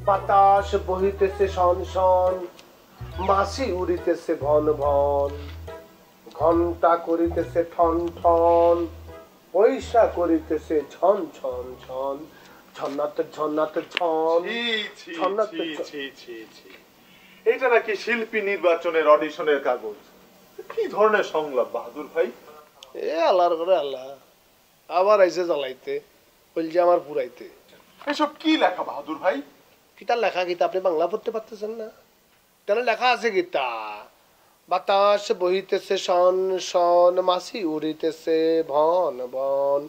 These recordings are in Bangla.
বাতাস বহিতেছে শন শন, মাছি উড়িতেছে ভন ভন, ঘন্টা করিতেছে ঠন ঠন, পয়সা করিতেছে ঝন ঝন ঝন, ঝন্নাত ঝন্নাত ঝন। এটা নাকি শিল্পী নির্বাচনের অডিশনের কাগজ? কি ধরনের সংলাপ বাহাদুর ভাই? এ আল্লাহর করে আল্লাহ, আবার আইসে জ্বালাইতে, বলছে আমার পুরাইতে। এসব কি লেখা বাহাদুর ভাই? কিতার লেখা গীতা আপনি বাংলা পড়তে পারতেছেন না? তাহলে লেখা আছে গীতা, বাতাস বহিতেছে শন শন, মাছি উড়িতেছে ভন ভন,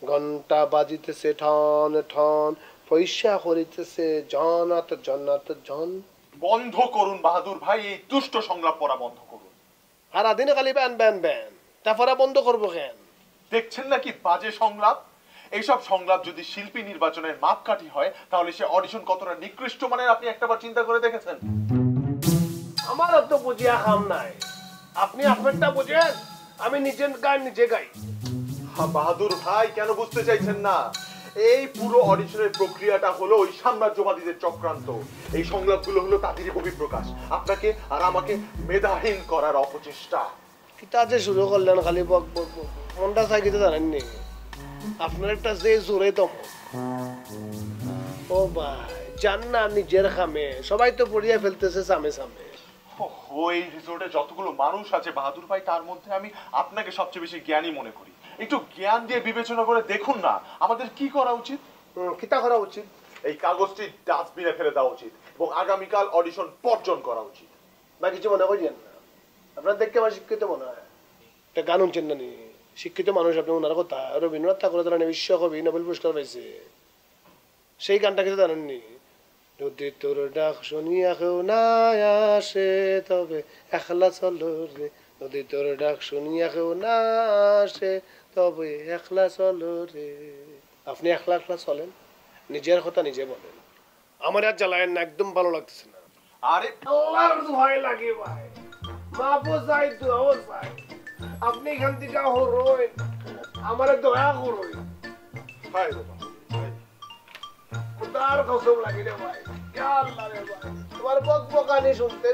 ঘন্টা বাজিতেছে ঠন ঠন, পয়সা করিতেছে জনাত জনাত জন। বন্ধ করুন বাহাদুর ভাই, এই দুষ্ট সংলাপ পড়া বন্ধ করুন। সারাদিনে খালি ব্যান ব্যান ব্যান, তারপরে বন্ধ করবো কেন? দেখছেন নাকি বাজে সংলাপ? এইসব সংলাপ যদি শিল্পী নির্বাচনের মাপকাঠি হয়, তাহলে সে অডিশন কতটা নিকৃষ্ট মানের আপনি একটাবার চিন্তা করে দেখেছেন? আমার তো বুঝিয়া কাম নাই, আপনি আপনারটা বুঝেন, আমি নিজের গান নিজে গাই। বাহাদুর ভাই কেন বুঝতে চাইছেন না? এই পুরো অডিশনের প্রক্রিয়াটা হলো ওই সাম্রাজ্যবাদীদের চক্রান্ত। এই সংলাপগুলো হলো তাদেরই বহিঃপ্রকাশ, আপনাকে আর আমাকে মেধাহীন করার অপচেষ্টা। কিতা যে শুরু করলেন খালি বক বক বক, মনটা চাই কিছু জানেননি? আপনার একটা যে জোরে তম, ও ভাই জান না নিজের খামে, সবাই তো পড়িয়া ফেলতেছে সামে সামে। ওই রিসোর্টে যতগুলো মানুষ আছে বাহাদুর ভাই, তার মধ্যে আমি আপনাকে সবচেয়ে বেশি জ্ঞানী মনে করি। একটু জ্ঞান দিয়ে বিবেচনা করে দেখুন না আমাদের কি করা উচিত। কিতা করা উচিত? এই কাগজটি ডাস্টবিনে ফেলে দেওয়া উচিত এবং আগামীকাল অডিশন বর্জন করা উচিত। না কিছু মনে করেন না? আপনার দেখতে আমার শিক্ষিত মনে হয়, একটা গান শুনছেন না নি? শিক্ষিত মানুষ আপনি ওনার কথা, রবীন্দ্রনাথ ঠাকুর জানেন, বিশ্বকবি, নোবেল পুরস্কার পাইছে, সেই গানটা কিছু জানেননি? যদি তোর ডাক শুনিয়া কেউ না আসে তবে একলা চলো রে, যদি তোর ডাক শুনিয়া কেউ না আসে তবে একলা চলো রে। আপনি একলা একলা চলেন, নিজের কথা নিজে বলেন, আমার আর জ্বালায়েন না, একদম ভালো লাগতেছে না। আরে আল্লাহর দোহাই লাগে ভাই, মাপও চাই দোয়াও চাই, আপনি এখান থেকে হরইন, আমার দয়া করুন। হায় রে বাবা, খুদার কসম লাগে রে ভাই, ইয়া আল্লাহ রে ভাই, তোমার বক বকানি শুনতে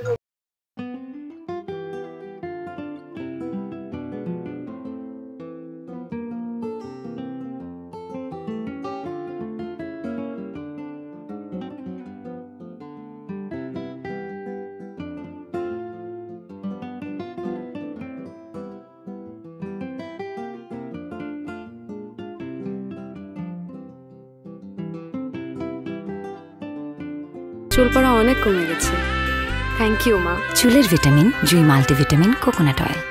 চুল পড়া অনেক কমে গেছে। থ্যাংক ইউ মা। চুলের ভিটামিন জুই মাল্টিভিটামিন কোকোনাট অয়েল।